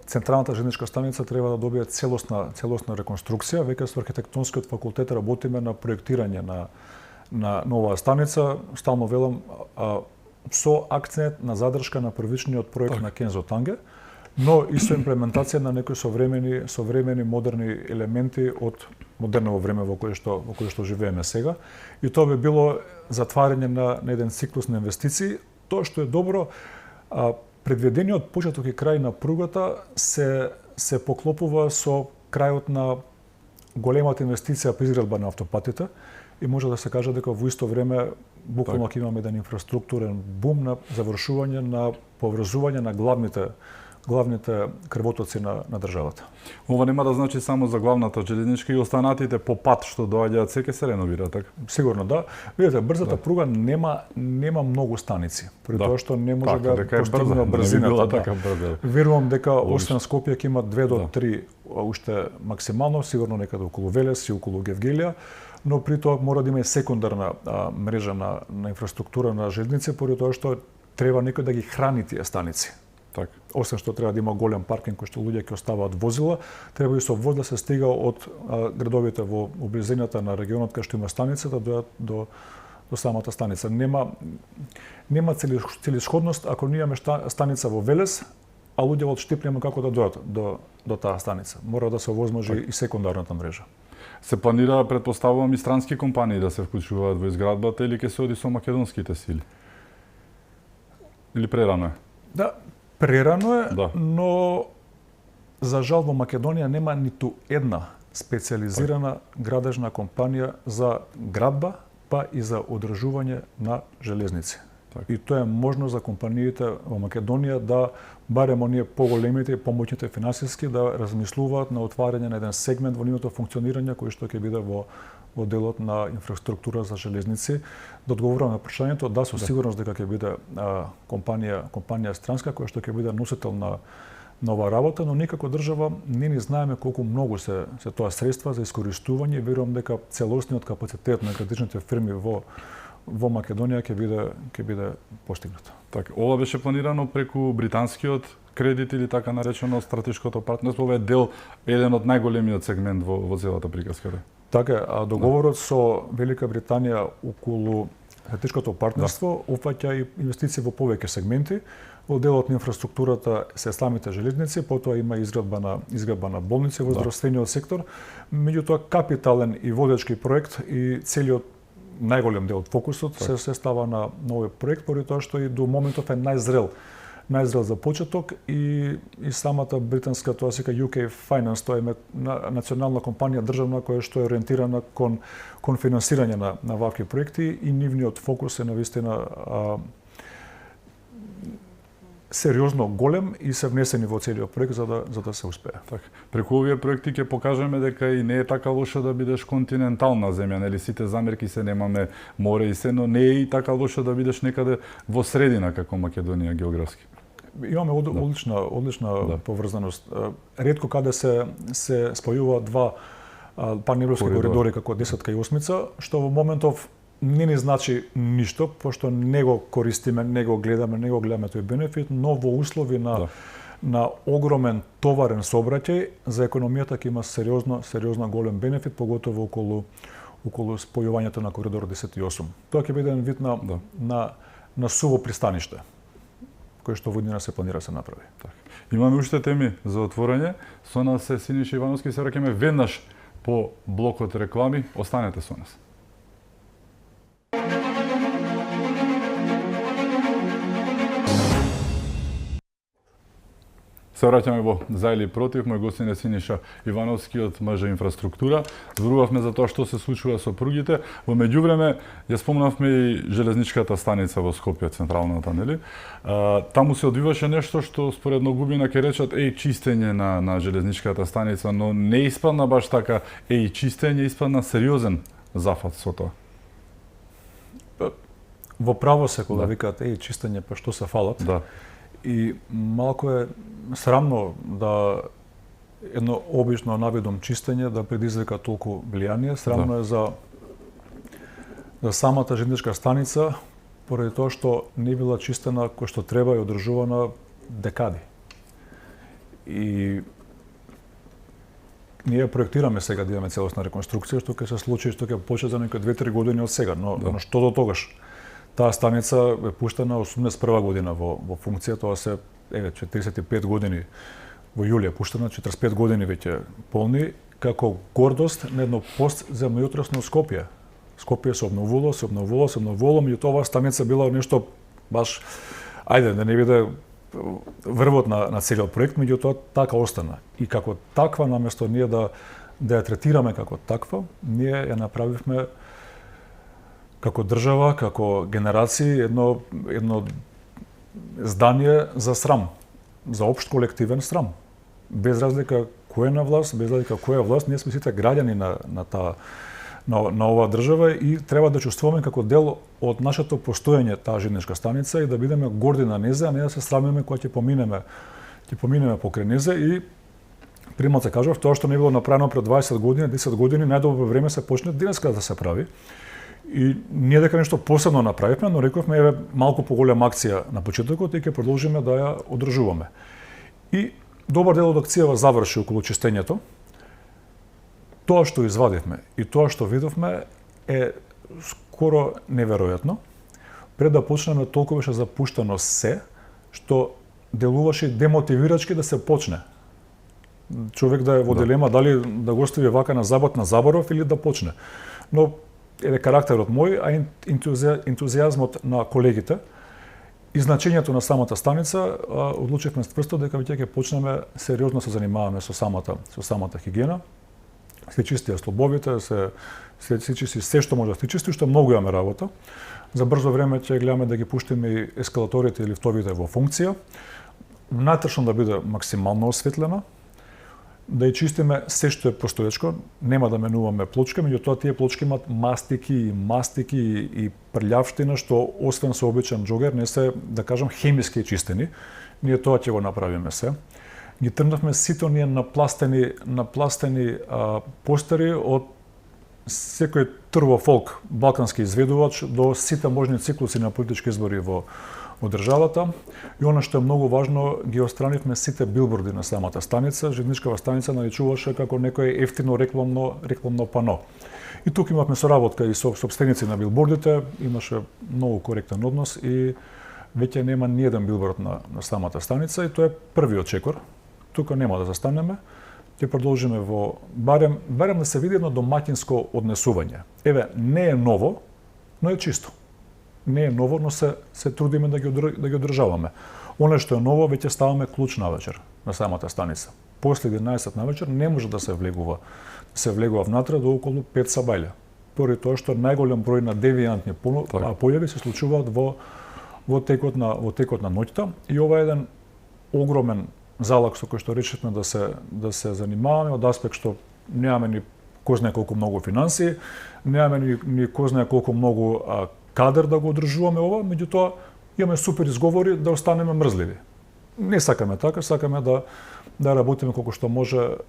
S2: Централната железничка станица треба да добие целосна реконструкција. Веќе со архитектонскиот факултет работиме на проектирање на нова станица. Стално велам со акцент на задршка на првичниот проект на Кензо Танге, но и со имплементација на некои современи модерни елементи од модерно време во кое што живееме сега. И тоа би било затварање на еден циклус на инвестиции. Тоа што е добро, предвидениот почеток и крај на пругата се поклопува со крајот на големата инвестиција по изградба на автопатите и може да се каже дека во исто време буквално ќе имаме еден инфраструктурен бум на завршување на поврзување на главните крвотоци на државата.
S1: Ова нема да значи само за главната железничка и останатите по пат што доаѓаат се ќе се реновира, така?
S2: Сигурно да. Видите, брзата пруга нема многу станици, при тоа што не може да постигне брзината. Верувам дека освен Скопје ќе има 2 до 3 уште максимално, сигурно некаде околу Велес и околу Гевгелија, но при тоа мора да има и секундарна мрежа на инфраструктура на железници, поради тоа што треба некој да ги храни тие станици.
S1: Така.
S2: Освен што треба да има голем паркинг кој што луѓе ќе оставаат возила, треба и со воз да се стига од градовите во близината на регионот кај што има станица да дојдат до самата станица. Нема целисходност ако ние имаме станица во Велес, а луѓе од Штип нема како да дојдат до таа станица. Мора да се овозможи и секундарната мрежа.
S1: Се планира, претпоставувам, и странски компании да се вклучуваат во изградбата или ќе се оди со македонските сили? Или прерано е?
S2: Да, прерано е, но за жал во Македонија нема ниту една специализирана градежна компанија за градба, па и за одржување на железници. И тоа е можно за компаниите во Македонија да барем оние поголемите и помоќните финансиски да размислуваат на отварање на еден сегмент во нивното функционирање кој што ќе биде во делот на инфраструктура за железници. Да одговорам на прашањето, да, со сигурност дека ќе биде компанија странска која што ќе биде носител на нова работа, но никако држава не ни знаеме колку многу се тоа средства за искористување и верувам дека целосниот капацитет на градичните фирми во Македонија ќе биде постигнат.
S1: Така, ова беше планирано преку британскиот кредит или така наречено стратешкото партнерство, ова е еден од најголемиот сегмент во целата приказка.
S2: Така, а договорот со Велика Британија околу стратешкото партнерство опфаќа и инвестиции во повеќе сегменти. Во делот на инфраструктурата се самите железници, потоа има изградба на болници во здравствениот сектор, меѓутоа капитален и водечки проект и целиот најголем дел од фокусот се става на овој проект, поради тоа што и до моментов е најзрел за почеток и самата британска, тоа се вика UK Finance, тоа е национална компанија државна која што е ориентирана кон финансирање на вакви проекти и нивниот фокус е навистина сериозно голем и се внесени во целиот проект за да се успее.
S1: Така. Преку овие проекти ќе покажеме дека и не е така лошо да бидеш континентална земја, нели сите замерки се немаме море и се, но не е и така лошо да бидеш некаде во средина како Македонија географски.
S2: Имаме одлична поврзаност. Ретко каде се спојуваат два паневропски коридори како 10-ка и 8-ца, што во моментов не ни значи ништо, пошто не го користиме, не го гледаме тој бенефит, но во услови на огромен товарен сообраќај за економијата ќе има сериозно голем бенефит, поготово околу спојувањето на коридор 10 и 8. Тоа ќе биде еден вид на суво пристаниште, кој што во година се планира се направи.
S1: Имаме уште теми за отворање. Со нас е Синиша Ивановски, се враќаме веднаш по блокот реклами. Останете со нас. Се враќаме во за или против. Мој гостин е Синиша Ивановски од МЖ Инфраструктура. Зборувавме за тоа што се случува со пругите. Во меѓувреме ја спомнавме и железничката станица во Скопје, централната, нели? Таму се одвиваше нешто што според многумина ќе речат чистење на железничката станица, но не испадна баш така чистење, испадна сериозен зафат со тоа.
S2: Во право се кога викаат чистење, па што се фалат.
S1: Да.
S2: И малку е срамно да едно обично навидом чистење да предизвика толку влијание. Срамно е за самата железничка станица, поради тоа што не била чистена кој што треба и одржувана декади. И ние проектираме сега да имаме целосна реконструкција, што ќе се случи, што ќе почне за некои 2-3 години од сега, но што до тогаш? Таа станица е пуштена 81 година во функција, тоа се 45 години во јулија пуштена, 45 години веќе полни, како гордост на едно постземнојутресно Скопје. Скопје се обновувало, меѓутоа оваа станица била нешто баш, ајде, да не биде врвот на целиот проект, меѓутоа така остана. И како таква, наместо ние да ја третираме како таква, ние ја направивме како држава, како генерации, едно здание за срам, за општ колективен срам. Без разлика кој е на власт, без разлика која е власт, ние сме сите граѓани на оваа држава и треба да чувствуваме како дел од нашето постоење таа железничка станица и да бидеме горди на незе, а не да се срамиме кога ќе поминеме покрај незе. И примат се кажав, тоа што не било направено пред 20 години, 10 години, најдобро време се почне денеска да се прави. И ние дека нешто посебно направивме, но рековме еве малку поголема акција на почетокот и ќе продолжиме да ја одржуваме. И добар дел од акцијава заврши околу чистењето. Тоа што извадивме и тоа што видовме е скоро неверојатно. Пред да почнеме толку беше запуштено се, што делуваше демотивирачки да се почне. Човек да е во дилема дали да го остави вака на заборов или да почне. Но е карактерот мој, а ентузијазмот на колегите и значењето на самата станица, одлучивме стврсто дека веќе ќе почнеме сериозно се занимаваме со самата хигиена. Се чисти слобовите, се чисти се што може да се чисти, што многу имаме работа. За брзо време ќе гледаме да ги пуштиме и ескалаторите и лифтовите во функција. Внатрешно да биде максимално осветлена, да ја чистиме се што е постоечко, нема да менуваме плочка, меѓутоа тие плочки имаат мастики и прљавштина што освен со обичен џогер не се, да кажам, хемиски чистени. Ние тоа ќе го направиме се. Ги трнавме сите оние напластени постери од секој трвофолк балкански изведувач до сите можни циклуси на политички избори во државата. И она што е многу важно, ги отстранивме сите билборди на самата станица. Железничкава станица наричуваше како некој ефтино рекламно пано. И тук имавме соработка и со сопственици на билбордите, имаше многу коректен однос и веќе нема ниеден билборд на самата станица и тоа е првиот чекор. Тука нема да застанеме. Ќе продолжиме во барем да се види едно домаќинско однесување. Еве, не е ново, но е чисто. Не е ново, но се трудиме да ги одржаваме. Оно што е ново, веќе ставаме клуч на вечер на самата станица. После 11 на вечер не може да се влегува внатре до околу 5 сабајле. Поради тоа што најголем број на девијантни појави се случуваат во текот на ноќта и ова е еден огромен залак со кој што речевме да се занимаваме од аспект што немаме ни кој знае колку многу финансии, немаме ни кој знае колку многу кадер да го одржуваме ова, меѓутоа имаме супер изговори да останеме мрзливи. Не сакаме така, сакаме да работиме колку што може,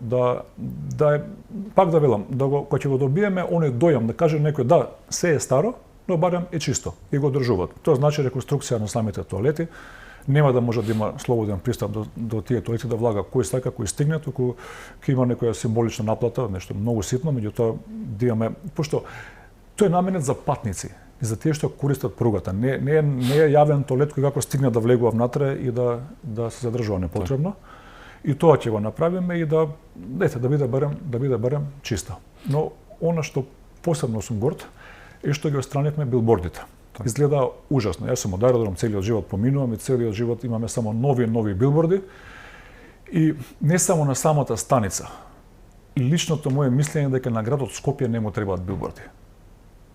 S2: пак да велам, кога ќе го добиеме оној дојам, да каже некој да, се е старо, но барем е чисто и го одржуваат. Тоа значи реконструкција на самите тоалети, нема да може да има слободен пристап до тие тоалети, да влага кој сака, кој стигне, туку ќе има некоја символична наплата, нешто многу ситно, меѓутоа да имаме, пошто тој е наменет за патници и за тие што користат пругата. Не е јавен тоалет кој како стигне да влегува внатре и да се задржува непотребно. И тоа ќе го направиме и да биде барем чисто. Но она што посебно сум горд е што ги отстранивме билбордите. Изгледа ужасно. Јас сум од аеродром, целиот живот поминувам и целиот живот имаме само нови билборди. И не само на самата станица. Личното мое мислење дека на градот Скопје не му требаат билборди.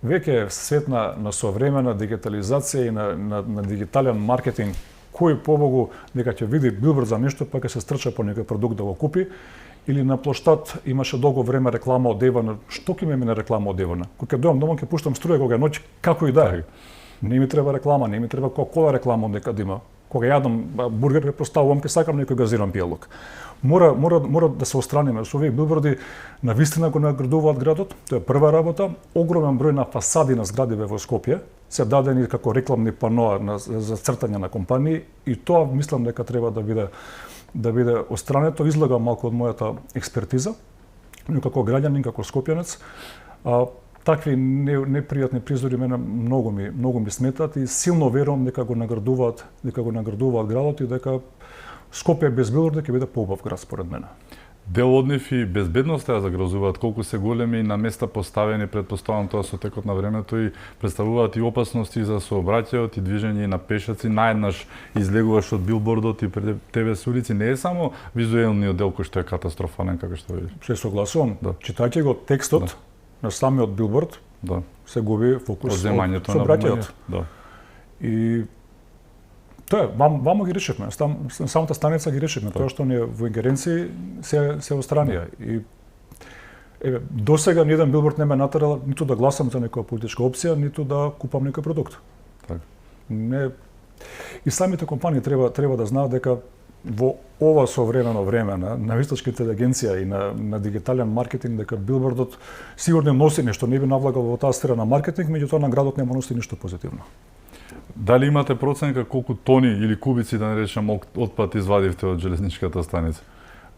S2: Веќе е свет на современа дигитализација и на дигитален маркетинг, кој побогу дека ќе види билборд за нешто, па ќе се стрча по некој продукт да го купи, или на плоштад имаше долго време реклама од Евана. Што ќе ми на реклама од Евана? Кога ќе дојдам дома ќе пуштам струја кога е ноќ, како и да е. Не ми треба реклама, не ми треба кола реклама од некаде има. Кога јадам бургер, преставувам ке сакам некој газиран пијалок. Мора да се отстраниме со овие билборди, навистина го наградуваат градот. Тоа е прва работа. Огромен број на фасади на зградиве во Скопје се дадени како рекламни паноа за цртање на компании и тоа мислам дека треба да биде отстрането. Излага малку од мојата експертиза, но како граѓанин, како скопјанец, такви непријатни призори мене многу ми сметат и силно верувам дека го наградуваат градот и дека Скопје без билборди ќе биде поубав град според мене.
S1: Дел од нив и безбедноста ја загрозуваат, колку се големи и на места поставени, предпоставам тоа со текот на времето и представуваат и опасности за сообраќајот и движење на пешаци. Наеднаш излегуваш од билбордот и пред тебе се улици, не е само визуелниот дел кој што е катастрофален, како што видиш.
S2: Се согласувам. Да. Читајќи го текстот на самиот билборд, се губи фокус од сообраќајот.
S1: Да.
S2: И тоа вамо ги решивме, самата станица ги решивме, тоа што не во ингеренции се отстранија. И досега ни еден билборд не ме натерал ниту да гласам за некоја политичка опција, ниту да купам некој продукт.
S1: Так.
S2: Не. И самите компании треба да знаат дека во ова современо време на вештачка интелигенција и на дигитален маркетинг, дека билбордот сигурно носи нешто, не би навлагал во таа сфера на маркетинг, меѓутоа на градот нема носи ништо позитивно.
S1: Дали имате проценка колку тони или кубици, да не речем, отпад извадивте од железничката станица?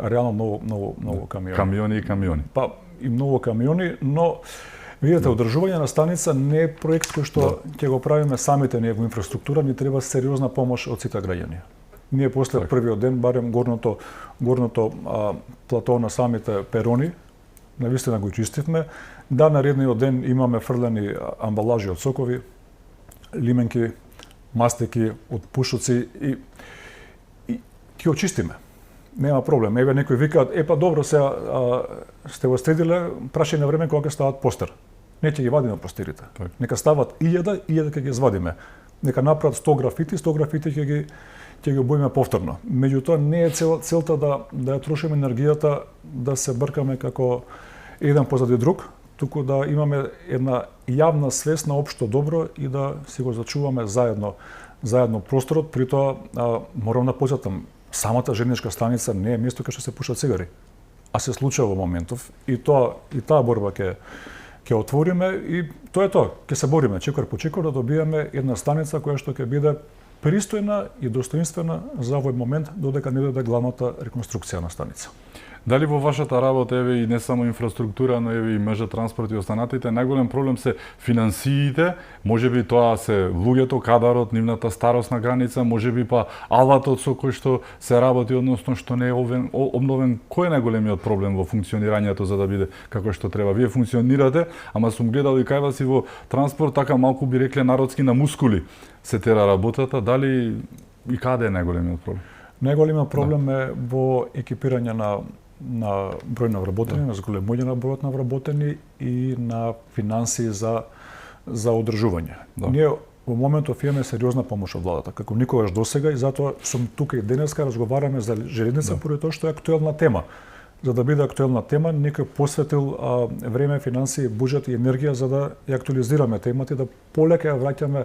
S2: Реално многу камиони.
S1: Камиони и камиони.
S2: Па и многу камиони, но видите, одржување на станица не е проект кој што ќе го правиме самите ние во инфраструктура, ни треба сериозна помош од сите граѓани. Ние после првиот ден, барем горното плато на самите перони, навистина го чистивме. Да, наредниот ден имаме фрлени амбалажи од сокови, лименки, мастеки, од пушоци и ќе очистиме. Нема проблем. Еве некои викаат, па добро, сте го следиле, прашање на време кога ќе стават постер. Не ќе ги вадиме постерите. Нека стават 1000 ќе ги извадиме. Нека направат 100 графити ќе ги обоиме повторно. Меѓутоа не е целта да ја трошиме енергијата да се бркаме како еден позади друг, туку да имаме една јавна свест на општо добро и да си го зачуваме заедно просторот. При тоа морам да посетам, самата железничка станица не е место кај што се пушат цигари, а се случува во моментов и таа борба ќе отвориме и тоа е тоа, ќе се бориме чекор по чекор да добиеме една станица која што ќе биде пристојна и достоинствена за овој момент додека не дојде главната реконструкција на станица.
S1: Дали во вашата работа, еве и не само инфраструктура, но еве и мрежа транспорт и останатите, најголем проблем се финансиите, можеби тоа се луѓето, кадарот, нивната старосна граница, можеби па алатот со кој што се работи, односно што не е обновен. Кој е најголемиот проблем во функционирањето за да биде како што треба? Вие функционирате, ама сум гледал и кај вас и во транспорт, така малку би рекле народски на мускули се тера работата. Дали и каде е најголемиот проблем?
S2: Најголемиот проблем е во екипирање на број на вработени, на зголемување на бројот на вработени и на финансии за одржување. Ние во моментов имаме сериозна помош од владата, како никогаш досега, и затоа сум тука и денеска разговараме за железница поради тоа што е актуелна тема. За да биде актуелна тема, некој посветил време, финансии, буџет и енергија за да ја актуализираме темата и да полека ја враќаме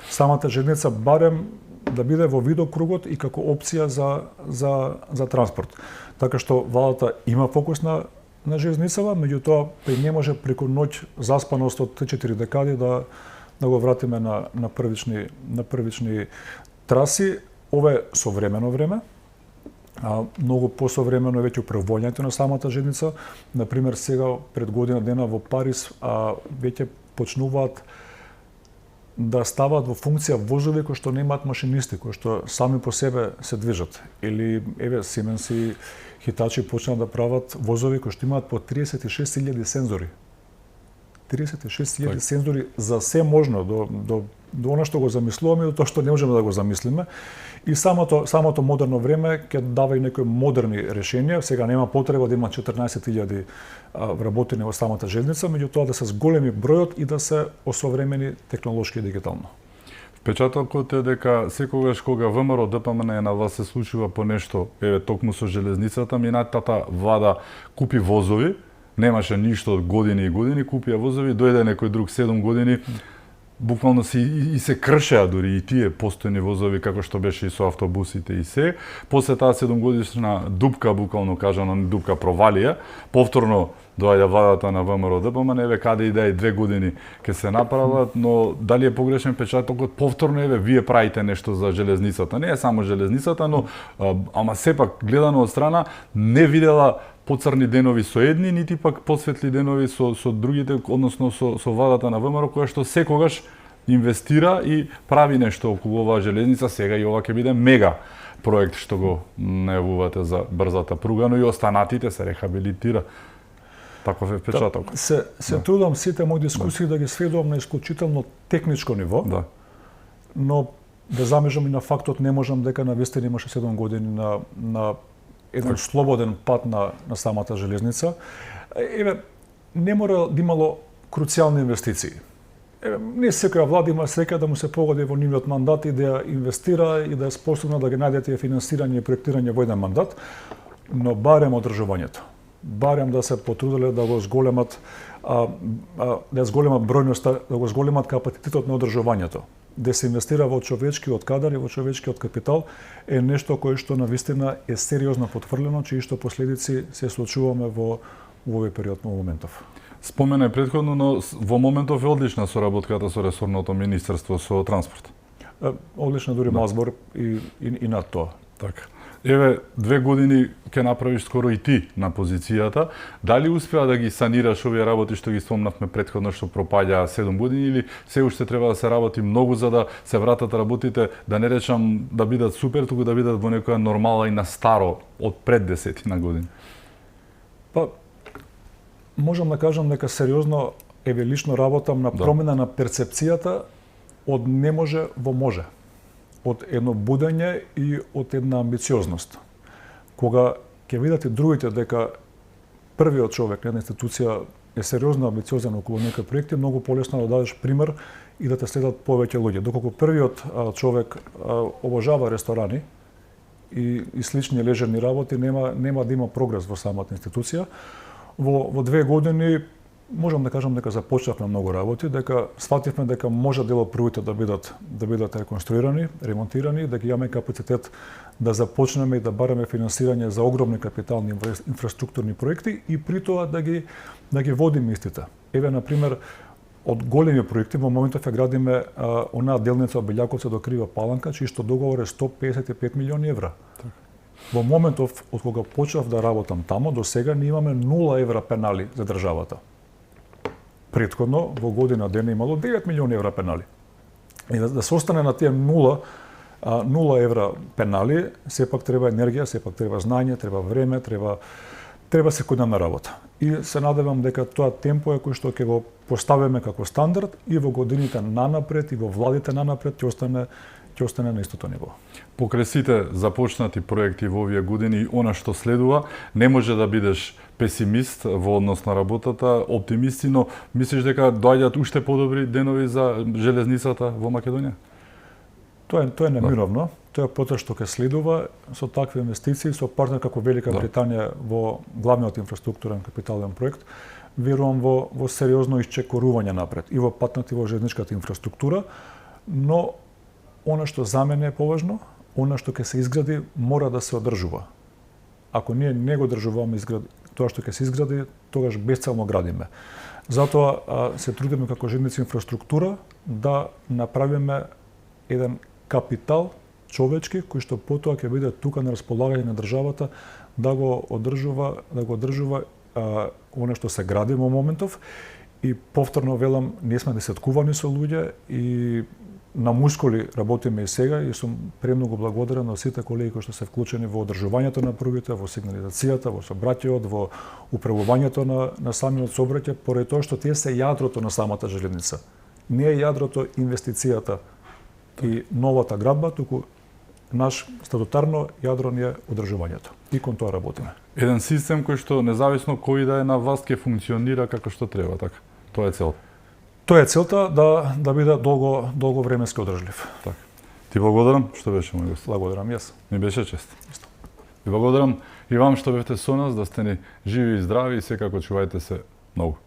S2: самата железница, барем да биде во видокругот и како опција за транспорт. Така што владата има фокус на железницава, меѓутоа не може преку ноќ заспаност од 3-4 декади да го вратиме на првични траси. Ова е современо време. Многу посовремено е веќе управувањето на самата железница. Например, сега пред година дена во Париз веќе почнуваат да стават во функција возови кои што немаат машинисти, кои што сами по себе се движат. Или еве Siemens и Hitachi почнаа да прават возови кои што имаат по 36.000 сензори. 36.000 сензори за се можно, до до она што го замислуваме и до тоа што не можеме да го замислиме. И самото модерно време ќе дава и некои модерни решенија. Сега нема потреба да има 14.000 вработени во самата железница, меѓутоа да се зголеми бројот и да се осовремени технолошки и дигитално.
S1: Впечатокот е дека секогаш кога ВМРО ДПМН е на власт се случува по нешто, еве токму со железницата, минатата влада купи возови, немаше ништо од години и години, купија возови, дојде некој друг 7 години, буквално се кршеа дури и тие постојни возови како што беше и со автобусите и се. После таа 7-годишна дупка, буквално кажано, дупка провалија, повторно доаѓа владата на ВМРО ДПМН, еве каде и да е 2 години ќе се направат, но дали е погрешен печатокот, повторно еве вие правите нешто за железницата. Не е само железницата, но ама сепак гледано од страна не видела поцрни денови со едни, нити пак посветли денови со другите, односно со владата на ВМРО, која што секогаш инвестира и прави нешто околу оваа железница. Сега и ова ќе биде мега проект што го најавувате за брзата пруга, но и останатите се рехабилитира. Таков е впечаток.
S2: Се трудам сите мои дискусии да ги сведувам на исклучително техничко ниво.
S1: Да.
S2: Но да замежам и на фактот не можам дека навистина имаше 7 години на еден слободен пат на самата железница. Еве, не мора да имало круцијални инвестиции. Еве, не секоја влада има среќа да му се погоди во нивниот мандат и да ја инвестира и да е способна да ги најде тие финансирање и проектирање во еден мандат, но барем одржувањето. Барем да се потрудиле да го зголемат да зголемат бројноста, да го зголемат капацитетот на одржувањето. Да се инвестира во човечкиот кадар и во човечкиот капитал е нешто кое што навистина е сериозно потврлено, чии што последици се случуваме во овој период во моментов.
S1: Спомена претходно, но во моментов е одлична соработката со ресорното министерство со транспорт.
S2: Одлична, дури мал збор и над тоа.
S1: Така. Еве, 2 години ќе направиш скоро и ти на позицијата. Дали успеа да ги санираш овие работи што ги спомнавме претходно што пропаѓаа 7 години или се уште треба да се работи многу за да се вратат работите, да не речам да бидат супер, туку да бидат во некоја нормала и на старо од пред 10 години?
S2: Па, можам да кажам дека сериозно еве лично работам на промена на перцепцијата од не може во може. Од едно будење и од една амбициозност. Кога ќе видат и другите дека првиот човек на една институција е сериозно амбициозен околу некои проекти, многу полесно да дадеш пример и да те следат повеќе луѓе. Доколку првиот човек обожава ресторани и слични лежерни работи, нема да има прогрес во самата институција. Во 2 години можам да кажам дека започнавме многу работи, дека сфативме дека може дел од првите да бидат реконструирани, ремонтирани, дека имаме капацитет да започнеме и да бараме финансирање за огромни капитални инфраструктурни проекти и при тоа да ги водиме истите. Еве на пример од големи проекти во моментов ја градиме онаа делница од Белјаковци до Крива Паланка, чии што договор е 155 милиони евра. Во моментов од кога почнав да работам тамо до сега ние имаме 0 евра пенали за државата. Претходно, во година дена имало 9 милиони евра пенали. И да се остане на тие 0 евра пенали, сепак треба енергија, сепак треба знање, треба време, треба секојдневна работа. И се надевам дека тоа темпо е кој што ќе го поставиме како стандард и во годините нанапред и во владите нанапред ќе остане на истото ниво.
S1: Покрај сите започнати проекти во овие години, она што следува, не може да бидеш песимист во однос на работата, оптимисти, но мислиш дека доаѓаат уште подобри денови за железницата во Македонија?
S2: Тоа е немировно. Тоа е потоа што ќе следува со такви инвестиции, со партнер како Велика Британија во главниот инфраструктурен капитален проект. Верувам во сериозно исчекорување напред и во патната и во железничката инфраструктура, но она што за мене е поважно, она што ќе се изгради мора да се одржува. Ако ние не го одржуваме тоа што ќе се изгради, тогаш бесцелно градиме. Затоа се трудиме како железници инфраструктура да направиме еден капитал човечки кој што потоа ќе биде тука на располагање на државата да го одржува она што се гради во моментов. И повторно велам, не сме десеткувани со луѓе и на мускули работиме и сега и сум премногу благодарен на сите колеги кои што се вклучени во одржувањето на пругите, во сигнализацијата, во сообраќајот, во управувањето на самиот сообраќај, поради тоа што тие се јадрото на самата железница. Не е јадрото инвестицијата и новата градба, туку наш статутарно јадро ни е одржувањето. И кон тоа работиме.
S1: Еден систем кој што независно кој да е на власт ќе функционира како што треба, така. Тоа е целта.
S2: Тоа е целта да биде долго временски одржлив.
S1: Така. Ти благодарам што беше мој гост.
S2: Благодарам јас.
S1: Ми беше чест. Ви благодарам и вам што бевте со нас, да сте ни живи и здрави и секако чувајте се многу.